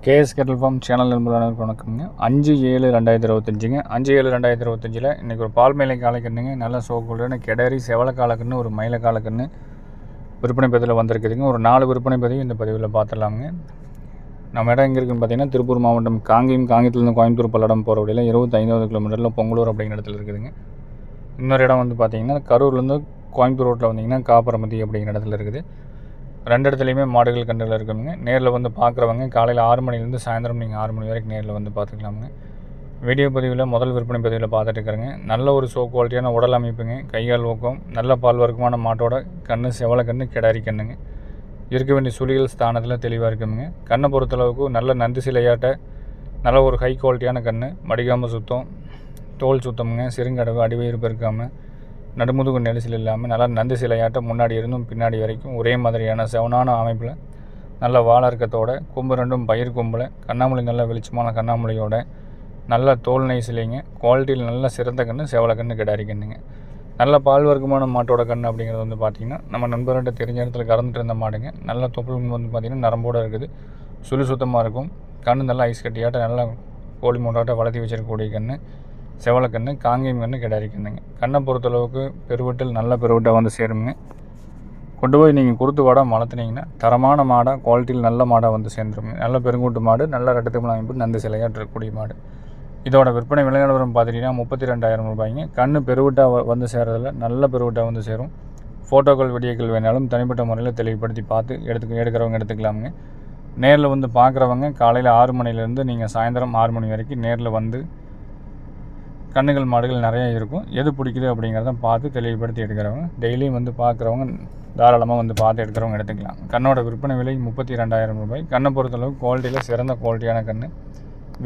KS கேட்டல் form channel நண்பர்களுக்கு வணக்கம்ங்க. 5/7/2025ங்க. 5/7/2025 இன்றைக்கி ஒரு பால் மேலை காளைக்கண்ணுங்க. நல்ல சோக்குள்ளான கெடரி செவலை காளைக்கண்ணு, ஒரு மயில காளைக்கண்ணு விற்பனை பதிவில் வந்திருக்குதுங்க. ஒரு 4 விற்பனை பதிவு இந்த பதிவில் பார்த்துடலாமுங்க. நம்ம இடம் எங்கே இருக்குதுன்னு பார்த்தீங்கன்னா, திருப்பூர் மாவட்டம் காங்கேயத்துலேருந்து கோயம்புத்தூர் பல்லடம் போகிற வழியில் 25வது கிலோமீட்டரில் பொங்கலூர் அப்படிங்கிற இடத்துல இருக்குதுங்க. இன்னொரு இடம் வந்து பார்த்திங்கன்னா, கரூர்லேருந்து கோயம்புத்தூர் ரோட்டில் வந்தீங்கன்னா காப்பரமதி அப்படிங்கிற இடத்துல இருக்குது. 2 இடத்துலையுமே மாடுகள் கண்டுகள் இருக்குங்க. நேரில் வந்து பார்க்குறவங்க காலையில் 6 மணிலேருந்து சாயந்தரம் நீங்கள் 6 மணி வரைக்கும் நேரில் வந்து பார்த்துக்கலாமுங்க. வீடியோ பதிவில் முதல் விற்பனை பதிவில் பார்த்துட்டு இருக்கிறேங்க. நல்ல ஒரு சோ குவாலிட்டியான உடல் அமைப்புங்க, கைகால் ஊக்கம், நல்ல பால் வர்க்கமான மாட்டோட கண்ணு, செவலை கண்ணு, கிடாரி கண்ணுங்க. இருக்க வேண்டிய சுழிகள் ஸ்தானத்தில் தெளிவாக இருக்குங்க. கண்ணை பொறுத்தளவுக்கு நல்ல நந்து சிலையாட்ட நல்ல ஒரு ஹை குவாலிட்டியான கண்ணு, மடிக்காமல் சுத்தம், தோல் சுத்தமுங்க, சிறுங்கடவு, அடிவயிறு பெருக்காமல், நடுமுதுகு நெரிசல் இல்லாமல் நல்லா நந்து சிலையாட்டம் முன்னாடி இருந்தும் பின்னாடி வரைக்கும் ஒரே மாதிரியான செவனான அமைப்பில் நல்ல வாழர்க்கத்தோட, கொம்பு ரெண்டும் பயிர் கொம்பில், கண்ணாமூலி நல்ல வெளிச்சமான கண்ணாமூலியோட, நல்ல தோல் நெய் சிலைங்க, குவாலிட்டியில் நல்ல சிறந்த கன்று, செவலை கன்று, கிடாரி கண்ணுங்க. நல்ல பால் வர்க்கமான மாட்டோட கன்று அப்படிங்கிறது வந்து பார்த்திங்கன்னா, நம்ம நண்பர்கிட்ட தெரிஞ்ச இடத்துல கறந்துட்டு இருந்த மாடுங்க. நல்ல தொப்புள் வந்து பார்த்திங்கன்னா நரம்போடு இருக்குது, சுழி சுத்தமாக இருக்கும். கன்று நல்லா ஐஸ் கட்டியாட்ட நல்லா கோழி மூட்டாட்ட வளர்த்தி வச்சிருக்கக்கூடிய கன்று, செவலை கன்று, காங்கேயம் கன்று, கிடாரி கண்ணுங்க. கண்ணை பொறுத்தளவுக்கு பெருவட்டில் நல்ல பெருவட்டாக வந்து சேருங்க. கொண்டு போய் நீங்கள் கொடுத்து வாடாக வளர்த்துனீங்கன்னா தரமான மாடாக, குவாலிட்டியில் நல்ல மாடாக வந்து சேர்ந்துருங்க. நல்ல பெருங்கூட்டு மாடு, நல்ல ரெட்டத்துக்கு அமைப்பு, நந்து சிலையாட்டு இருக்கக்கூடிய மாடு. இதோட விற்பனை விலை நிலவரம் பார்த்துட்டிங்கன்னா 32,000 ரூபாய்ங்க. கண்ணு பெருவிட்டாக வந்து சேர்றதில்ல, நல்ல பெருவிட்டாக வந்து சேரும். ஃபோட்டோக்கள் வீடியோக்கள் வேணாலும் தனிப்பட்ட முறையில் தெளிவுபடுத்தி பார்த்து எடுக்கிறவங்க எடுத்துக்கலாமுங்க. நேரில் வந்து பார்க்குறவங்க காலையில் 6 மணிலேருந்து நீங்கள் சாயந்தரம் 6 மணி வரைக்கும் நேரில் வந்து கண்ணுகள் மாடுகள் நிறையா இருக்கும். எது பிடிக்குது அப்படிங்கிறத பார்த்து தெளிவுபடுத்தி எடுக்கிறவங்க, டெய்லியும் வந்து பார்க்குறவங்க தாராளமாக வந்து பார்த்து எடுக்கிறவங்க எடுத்துக்கலாம். கண்ணோட விற்பனை விலை 32,000 ரூபாய். கண்ணை பொறுத்தளவுக்கு குவாலிட்டியில் சிறந்த குவாலிட்டியான கன்று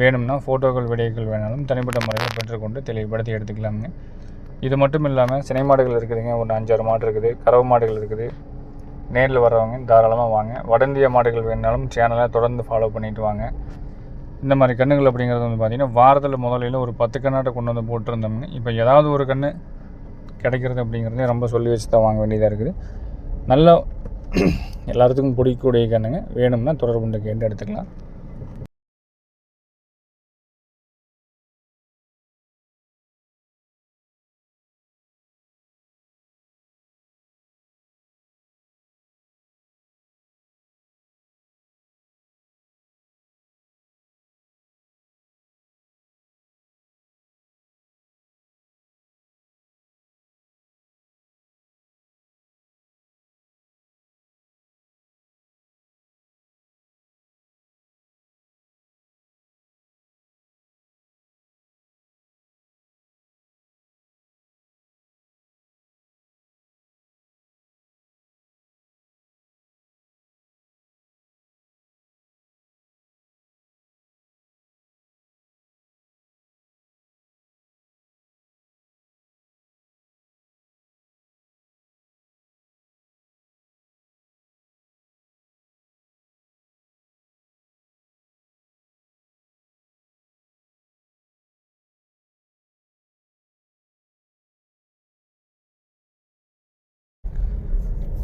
வேணும்னா ஃபோட்டோக்கள் வீடியோக்கள் வேணாலும் தனிப்பட்ட முறையில் பெற்றுக்கொண்டு தெளிவுபடுத்தி எடுத்துக்கலாமுங்க. இது மட்டும் இல்லாமல் சினை மாடுகள் இருக்குதுங்க. ஒரு 5-6 மாடு இருக்குது, கறவை மாடுகள் இருக்குது. நேரில் வர்றவங்க தாராளமாக வாங்க. வட இந்திய மாடுகள் வேணாலும் சேனலை தொடர்ந்து ஃபாலோ பண்ணிவிட்டு வாங்க. இந்த மாதிரி கன்றுகள் அப்படிங்கிறது வந்து பார்த்திங்கன்னா வாரத்தில் முதலில் ஒரு 10 கண்ணாட்டை கொண்டு வந்து போட்டிருந்தோம்ங்க. இப்போ ஏதாவது ஒரு கன்று கிடைக்கிறது அப்படிங்கிறதே ரொம்ப சொல்லி வச்சு தான் வாங்க வேண்டியதாக இருக்குது. நல்லா எல்லாத்துக்கும் பிடிக்கக்கூடிய கன்றுங்க வேணும்னா தொடர்பு கேட்டு எடுத்துக்கலாம்.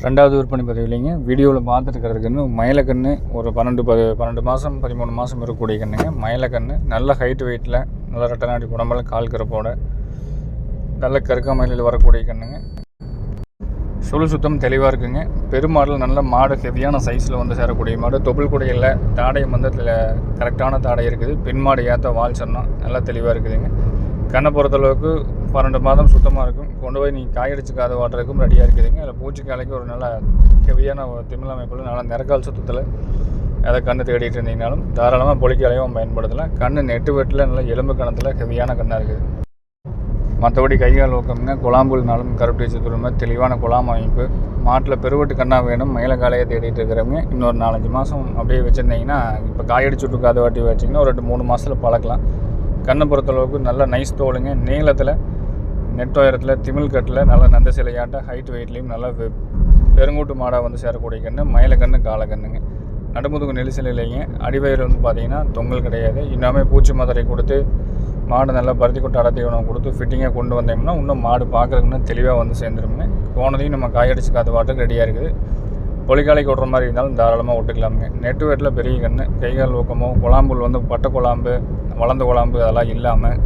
ரெண்டாவது விற்பனை பதிவில்லைங்க. வீடியோவில் பார்த்துட்டு இருக்கிறதுக்குன்னு மயிலக்கன்று ஒரு 12 மாதம் 13 மாதம் இருக்கக்கூடிய கண்ணுங்க. மயிலக்கன்று நல்ல ஹைட் வெயிட்டில், நல்ல ரெட்டநாடி உடம்பில், கால் கருப்போட, நல்ல கருக்க மயிலில் வரக்கூடிய கண்ணுங்க. சுழு சுத்தம் தெளிவாக இருக்குங்க. பெருமாடில் நல்ல மாடு, ஹெவியான சைஸில் வந்து சேரக்கூடிய மாடு. தொப்புள் குடையில் தாடையும் வந்து கரெக்டான தாடை இருக்குது. பெண் மாடு ஏற்ற வால் சொன்னால் நல்லா தெளிவாக இருக்குதுங்க. கண்ணை பொறுத்தளவுக்கு 12 மாதம் சுத்தமாக இருக்கும். கொண்டு போய் நீங்கள் காயடிச்சுக்காத வாட்டுறதுக்கும் ரெடியாக இருக்குதுங்க. அதில் பூச்சிக்காலைக்கு ஒரு நல்ல ஹெவியான திமிழ் அமைப்பில் நல்லா நிறக்கால் சுத்தத்தில் அதை கண்ணு தேடிட்டு இருந்தீங்கனாலும் தாராளமாக பொலிக்காலையும் பயன்படுத்தலாம். கண்ணு நெட்டு வெட்டில் நல்ல எலும்பு கணத்தில் ஹெவியான கண்ணாக இருக்குது. மற்றபடி கைகால் ஊக்கம்ங்க, குழாம்புனாலும் கருப்பு வச்சுருக்கிற தெளிவான குழாம் அமைப்பு. மாட்டில் பெருவட்டு கண்ணாக வேணும், மயில காலையை தேடிட்டு இருக்கிறவங்க இன்னொரு 4-5 மாதம் அப்படியே வச்சுருந்தீங்கன்னா, இப்போ காயடிச்சு விட்டுருக்காத வாட்டி வச்சிங்கன்னா ஒரு 2-3 மாதத்தில் பழக்கலாம். கண்ணை பொறுத்தளவுக்கு நல்ல நைஸ் தோலுங்க, நீளத்தில், நெட் உயரத்தில், திமிழ் கட்டில், நல்ல நந்த சிலையாட்ட, ஹைட் வெயிட்லேயும் நல்லா பெருங்கூட்டு மாடாக வந்து சேரக்கூடிய கன்று மயில கன்று, காலை கண்ணுங்க. நடுமுதுகு நெரிசல் இல்லைங்க. அடிவயிறு வந்து பார்த்திங்கன்னா தொங்கல் கிடையாது. இன்னுமே பூச்சி மதுரை கொடுத்து மாடு நல்லா பருத்தி கொட்டை அடர்த்தி உணவு கொடுத்து ஃபிட்டிங்காக கொண்டு வந்தோம்னா இன்னும் மாடு பார்க்குறதுக்குன்னு தெளிவாக வந்து சேர்ந்துருங்க. போனதையும் நம்ம காயடிச்சு காத்து வாட்டுக்கு ரெடியாக இருக்குது. பொலிக்காலைக்கு விட்ற மாதிரி இருந்தாலும் தாராளமாக விட்டுக்கலாமுங்க. நெட்டு வெட்டில் பெரிய கன்று, கைகால் ஊக்கமோ குழாம்புல் வந்து பட்டை குழாம்பு, வளர்ந்த குழாம்பு அதெல்லாம் இல்லாமல்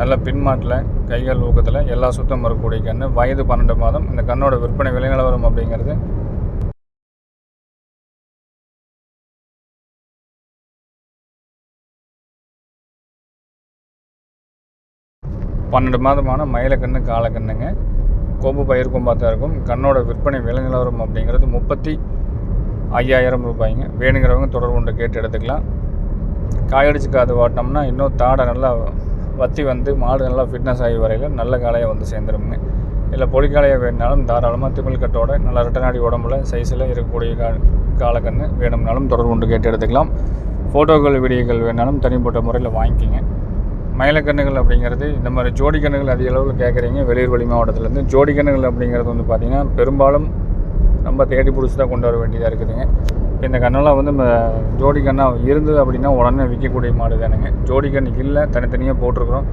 நல்ல பின்மாட்டில் கைகால் ஊக்கத்தில் எல்லா சுத்தம் வரக்கூடிய கன்று. வயது 12 மாதம். இந்த கண்ணோட விற்பனை விலை நிலவரம் அப்படிங்கிறது 12 மாதமான மயிலக்கன்று காலக்கண்ணுங்க. கொம்பு பயிர் கொம்பாத்தான் இருக்கும். கண்ணோட விற்பனை விலை நிலவரம் அப்படிங்கிறது 35,000 ரூபாய்ங்க. வேணுங்கிறவங்க தொடர்பு கொண்டு கேட்டு எடுத்துக்கலாம். காயடிச்சு காது வாட்டினோம்னா இன்னும் தாடை நல்லா வற்றி வந்து மாடு நல்லா ஃபிட்னஸ் ஆகி வரையில் நல்ல காலையாக வந்து சேர்ந்துருங்க. இல்லை பொலிக்காலையாக வேணுனாலும் தாராளமாக திமிழ் கட்டோட நல்லா ரெட்டநாடி உடம்புல சைஸில் இருக்கக்கூடிய காலக்கன்று வேணும்னாலும் தொடர்பு கொண்டு கேட்டு எடுத்துக்கலாம். ஃபோட்டோக்கள் வீடியோக்கள் வேணாலும் தனிப்பட்ட முறையில் வாங்கிக்கிங்க. மயிலக்கண்ணுகள் அப்படிங்கிறது இந்த மாதிரி ஜோடி கண்ணுகள் அதிக அளவில் கேட்குறீங்க. வெளியூர் வெளி மாவட்டத்துலேருந்து ஜோடி கண்ணுகள் அப்படிங்கிறது வந்து பார்த்திங்கன்னா பெரும்பாலும் ரொம்ப தேடி பிடிச்சி தான் கொண்டு வர வேண்டியதாக இருக்குதுங்க. இப்போ இந்த கண்ணெல்லாம் வந்து ஜோடி கண்ணாக இருந்தது அப்படின்னா உடனே விற்கக்கூடிய மாடு தானுங்க. ஜோடி கண் இல்லை, தனித்தனியாக போட்டிருக்கிறோம்.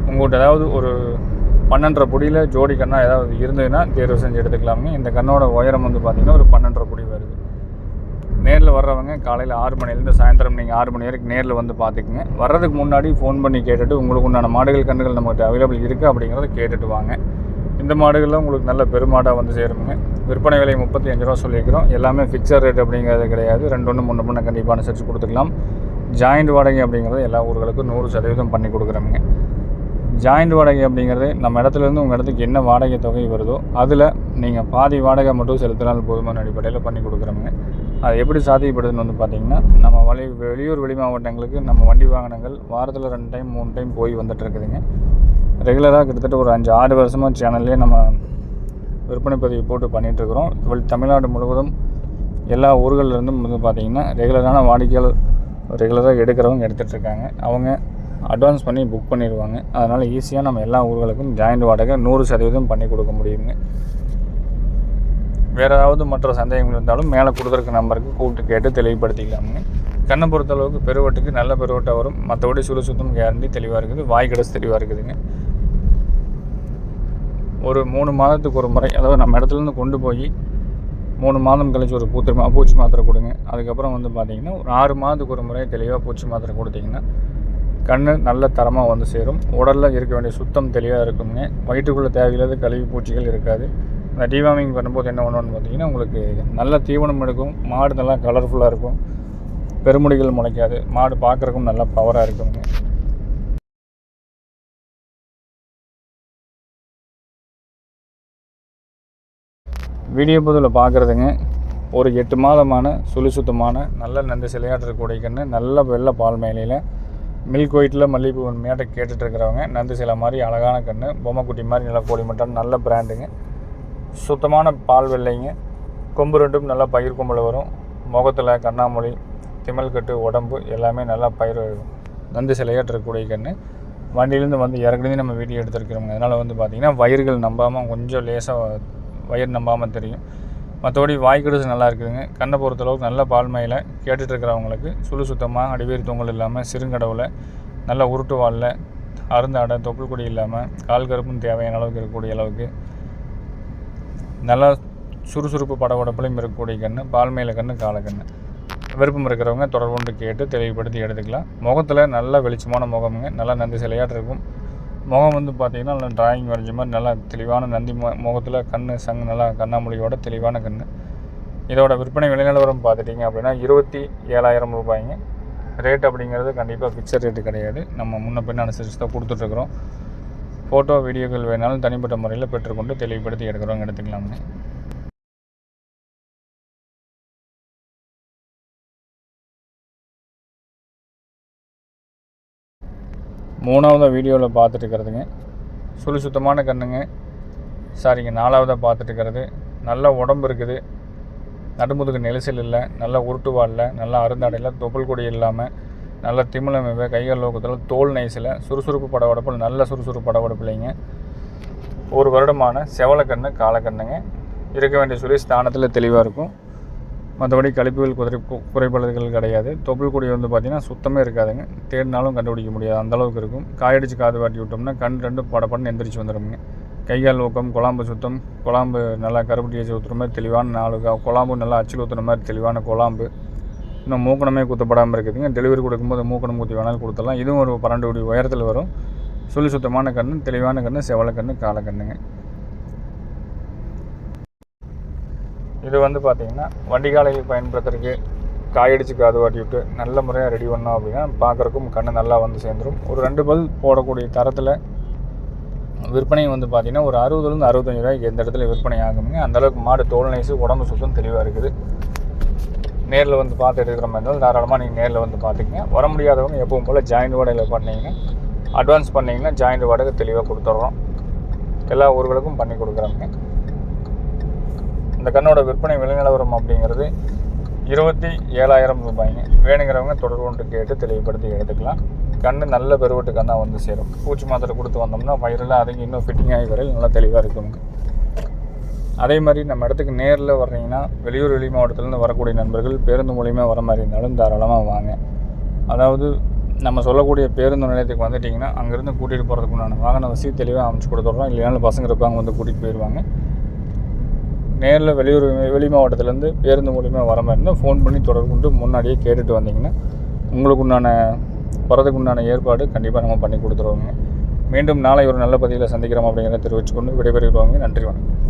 உங்கள்கிட்ட ஏதாவது ஒரு 12.5 பொடியில் ஜோடி கண்ணாக ஏதாவது இருந்ததுன்னா தேர்வு செஞ்சு எடுத்துக்கலாமுங்க. இந்த கண்ணோட உயரம் வந்து பார்த்திங்கன்னா ஒரு 12.5 பொடி வருது. நேரில் வர்றவங்க காலையில் 6 மணிலேருந்து சாயந்தரம் நீங்கள் 6 மணி வரைக்கும் நேரில் வந்து பார்த்துக்குங்க. வர்றதுக்கு முன்னாடி ஃபோன் பண்ணி கேட்டுட்டு உங்களுக்கு உண்டான மாடுகள் கன்றுகள் நம்மகிட்ட அவைலபிள் இருக்குது அப்படிங்கிறத கேட்டுட்டு வாங்க. இந்த மாடுகளில் உங்களுக்கு நல்ல பெருமாடாக வந்து சேருங்க. விற்பனை விலை 35 ரூபா சொல்லியிருக்கிறோம். எல்லாமே ஃபிக்ஸட் ரேட் அப்படிங்கிறது கிடையாது. 2 முன்ன பண்ண கண்டிப்பாக அனுசரித்து கொடுத்துக்கலாம். ஜாயிண்ட் வாடகை அப்படிங்கிறது எல்லா ஊர்களுக்கும் 100% பண்ணி கொடுக்குறோமுங்க. ஜாயிண்ட் வாடகை அப்படிங்கிறது நம்ம இடத்துலேருந்து உங்கள் இடத்துக்கு என்ன வாடகை தொகை வருதோ அதில் நீங்கள் பாதி வாடகை மட்டும் செலுத்தினால் போதுமான அடிப்படையில் பண்ணி கொடுக்குறோமுங்க. அது எப்படி சாத்தியப்படுதுன்னு வந்து பார்த்திங்கன்னா, நம்ம வெளியூர் வெளி மாவட்டங்களுக்கு நம்ம வண்டி வாகனங்கள் வாரத்தில் 2 டைம் 3 டைம் போய் வந்துட்டுருக்குதுங்க. ரெகுலராக கிட்டத்தட்ட ஒரு 5-6 வருஷமாக சேனல்லே நம்ம விற்பனை பதிவு போட்டு பண்ணிகிட்ருக்குறோம். தமிழ்நாடு முழுவதும் எல்லா ஊர்கள்லேருந்தும் வந்து பார்த்திங்கன்னா ரெகுலரான வாடிக்கையாளர் ரெகுலராக எடுக்கிறவங்க எடுத்துகிட்ருக்காங்க. அவங்க அட்வான்ஸ் பண்ணி புக் பண்ணிடுவாங்க. அதனால் ஈஸியாக நம்ம எல்லா ஊர்களுக்கும் ஜாயிண்ட் வாடகை 100% பண்ணி கொடுக்க முடியுங்க. வேறு ஏதாவது மற்ற சந்தேகங்கள் இருந்தாலும் மேலே கொடுத்துருக்க நம்பருக்கு கூப்பிட்டு கேட்டு தெளிவுபடுத்திக்கலாமுங்க. கண்ணை பொறுத்தளவுக்கு பெருவட்டுக்கு நல்ல பெருவட்டை வரும். மற்றபடி சுத்தம் கேரண்டி தெளிவாக இருக்குது. வாய் கடைசி தெளிவாக இருக்குதுங்க. ஒரு 3 மாதத்துக்கு ஒரு முறை, அதாவது நம்ம இடத்துலேருந்து கொண்டு போய் 3 மாதம் கழிச்சு ஒரு பூச்சி மாத்திரை கொடுங்க. அதுக்கப்புறம் வந்து பார்த்திங்கன்னா ஒரு 6 மாதத்துக்கு ஒரு முறை தெளிவாக பூச்சி மாத்திரை கொடுத்திங்கன்னா கண் நல்ல தரமாக வந்து சேரும். உடலில் இருக்க வேண்டிய சுத்தம் தெளிவாக இருக்குங்க. வயிற்றுக்குள்ளே தேவையில்லாத கழிவு பூச்சிகள் இருக்காது. அந்த டிவார்மிங் பண்ணும்போது என்ன பண்ணணும்னு பார்த்திங்கன்னா உங்களுக்கு நல்ல தீவனம் எடுக்கும். மாடு நல்லா கலர்ஃபுல்லாக இருக்கும். பெருமுடிகள் முளைக்காது. மாடு பார்க்குறக்கும் நல்லா பவராக இருக்குங்க. வீடியோ பதிவில் பார்க்குறதுங்க ஒரு 8 மாதமான சுத்தமான நல்ல நண்டு சிலையாட்டுக்கூடிய கன்று, நல்ல வெள்ளை பால் மேலையில் மில்க் ஒயிட்டில் மல்லிகைப்பூ மேட்டை கேட்டுட்ருக்கிறவங்க நந்து சிலை மாதிரி அழகான கன்று, பொம்மைக்குட்டி மாதிரி நல்லா கோழி மட்டன், நல்ல பிராண்டுங்க. சுத்தமான பால் வெள்ளைங்க. கொம்பு 2ம் நல்லா பயிர் கொம்பில் வரும். முகத்தில் கண்ணாமொழி, திமிழ்கட்டு, உடம்பு எல்லாமே நல்லா பயிர் நந்து சிலையாட்டு இருக்கக்கூடிய கன்று. வண்டியிலேருந்து வந்து இறக்குனே நம்ம வீடியோ எடுத்துருக்கிறோங்க. அதனால் வந்து பார்த்திங்கன்னா வயிறுகள் நம்பாமல் கொஞ்சம் லேசாக வயிறு நம்பாமல் தெரியும். மற்றபடி வாய்க்கடுசு நல்லா இருக்குதுங்க. கண்ணை பொறுத்தளவுக்கு நல்ல பால்மையில் கேட்டுட்ருக்கிறவங்களுக்கு சுத்தமாக அடிவேறு தொங்கல் இல்லாமல் சிறுங்கடவில் நல்ல உருட்டு வாலில் அருந்தாடை தொப்புள் கொடி இல்லாமல் கால் கருப்பும் தேவையான அளவுக்கு இருக்கக்கூடிய அளவுக்கு நல்லா சுறுசுறுப்பு படபடப்புலையும் இருக்கக்கூடிய கன்று, பால்மையில் கன்று, காலக்கன்று. விருப்பம் இருக்கிறவங்க தொடர்பு கொண்டு கேட்டு தெளிவுபடுத்தி எடுத்துக்கலாம். முகத்தில் நல்ல வெளிச்சமான முகமுங்க. நல்லா நந்தி சிலையாட்டு இருக்கும். முகம் வந்து பார்த்திங்கன்னா நல்லா டிராயிங் வரைஞ்ச மாதிரி நல்லா தெளிவான நந்தி முகத்தில் கண் நல்லா கண்ணாமொழியோட தெளிவான கண். இதோட விற்பனை விலை நிலவரம் பார்த்துட்டிங்க அப்படின்னா 27,000 ரூபாய்ங்க. ரேட் அப்படிங்கிறது கண்டிப்பாக ஃபிக்ஸட் ரேட்டு கிடையாது. நம்ம முன்ன பின்ன அனுசரித்து தான் கொடுத்துட்ருக்குறோம். ஃபோட்டோ வீடியோக்கள் வேணாலும் தனிப்பட்ட முறையில் பெற்றுக்கொண்டு தெளிவுபடுத்தி எடுக்கிறவங்க எடுத்துக்கலாமுங்க. மூணாவதாக வீடியோவில் பார்த்துட்டு இருக்கிறதுங்க சுத்தமான கண்ணுங்க. சாரிங்க, 4வதாக பார்த்துட்டு இருக்கிறது நல்ல உடம்பு இருக்குது. நடுமுதுகு நெரிசல் இல்லை. நல்ல உருட்டு வாலில், நல்ல அருந்தாடையில், தொப்புள் கொடி இல்லாமல், நல்ல திமிழமைவை, கைகள் லோகத்தில், தோல் நைசில், சுறுசுறுப்பு படவடப்பில், நல்ல சுறுசுறுப்பு படவடப்பில்லைங்க. 1 வருடமான செவலக்கண்ணு, காலக்கண்ணுங்க. இருக்க வேண்டிய ஸ்தானத்தில் தெளிவாக இருக்கும். மற்றபடி கழிப்புகள் குறைபாடுகள் கிடையாது. தொப்புள் கொடி வந்து பார்த்திங்கன்னா சுத்தமே இருக்காதுங்க. தேடினாலும் கண்டுபிடிக்க முடியாது, அந்தளவுக்கு இருக்கும். காயடிச்சு காது வாட்டி விட்டோம்னா கண் 2 படப்படன்னு எந்திரிச்சு வந்துடுங்க. கைகால் ஊக்கம், குழாம்பு சுத்தம், குழாம்பு நல்லா கருப்பட்டி வச்சு ஊற்றுற மாதிரி தெளிவான 4 குழாம்பு நல்லா அச்சில் ஊற்றுற மாதிரி தெளிவான குழாம்பு. இன்னும் மூக்கணமே குத்தப்படாமல் இருக்குதுங்க. டெலிவரி கொடுக்கும்போது மூக்கணம் ஊற்றி வேணாலும் கொடுத்துடலாம். இதுவும் ஒரு 12 அடி உயரத்தில் வரும். சுழி சுத்தமான கன்று, தெளிவான கன்று, செவலக்கன்று, காலக்கண்ணுங்க. இது வந்து பார்த்திங்கன்னா வண்டி காலையில் பயன்படுத்துறதுக்கு காயடிச்சு காது வாட்டி விட்டு நல்ல முறையாக ரெடி பண்ணோம் அப்படின்னா பார்க்குறக்கும் கன்று நல்லா வந்து சேர்ந்துடும். ஒரு 2 பல் போடக்கூடிய தரத்தில் விற்பனை வந்து பார்த்திங்கன்னா ஒரு 60 to 65 ரூபாய்க்கு எந்த இடத்துல விற்பனை ஆகுங்க. அந்தளவுக்கு மாடு தோல் நைஸு, உடம்பு சுத்தம் தெளிவாக இருக்குது. நேரில் வந்து பார்த்து எடுக்கிற மாதிரி இருந்தாலும் தாராளமாக நீங்கள் நேரில் வந்து பார்த்துக்கிங்க. வர முடியாதவங்க எப்பவும் போல் ஜாயிண்ட் வாடகையில் பண்ணிங்கன்னா, அட்வான்ஸ் பண்ணிங்கன்னா ஜாயிண்ட் வாடகை தெளிவாக கொடுத்துட்றோம். எல்லா ஊர்களுக்கும் பண்ணி கொடுக்குறோங்க. இந்த கண்ணோட விற்பனை விலை நிலவரம் அப்படிங்கிறது 27,000 ரூபாய்ங்க. வேணுங்கிறவங்க தொடர்பு கொண்டு கேட்டு தெளிவுபடுத்தி எடுத்துக்கலாம். கன்று நல்ல பெருவட்டு கண்ணாக வந்து சேரும். பூச்சி மாத்திரை கொடுத்து வந்தோம்னா வயிறில் அதுக்கு இன்னும் ஃபிட்டிங் ஆகி வரையில் நல்லா தெளிவாக இருக்குங்க. அதே மாதிரி நம்ம இடத்துக்கு நேரில் வர்றீங்கன்னா வெளியூர் வெளி மாவட்டத்துலேருந்து வரக்கூடிய நண்பர்கள் பேருந்து மூலிமா வர மாதிரி இருந்தாலும் தாராளமாக வாங்க. அதாவது நம்ம சொல்லக்கூடிய பேருந்து நிலையத்துக்கு வந்துட்டிங்கன்னா அங்கேருந்து கூட்டிகிட்டு போகிறதுக்கு உண்டான வாகன வசதி தெளிவாக அமைச்சு கொடுத்துட்றோம். இல்லைனாலும் பசங்க இருப்பாங்க வந்து கூட்டிகிட்டு போயிடுவாங்க. நேரில் வெளி மாவட்டத்துலேருந்து பேருந்து மூலிமா வர மாதிரி இருந்தால் ஃபோன் பண்ணி தொடர்பு கொண்டு முன்னாடியே கேட்டுட்டு வந்தீங்கன்னா உங்களுக்கு உண்டான வரதுக்கு உண்டான ஏற்பாடு கண்டிப்பாக நம்ம பண்ணி கொடுத்துருவோங்க. மீண்டும் நாளை ஒரு நல்ல பதிவில் சந்திக்கிறோம் அப்படிங்கிறத தெரிவித்துக்கொண்டு விடைபெறுகிறோங்க. நன்றி, வணக்கம்.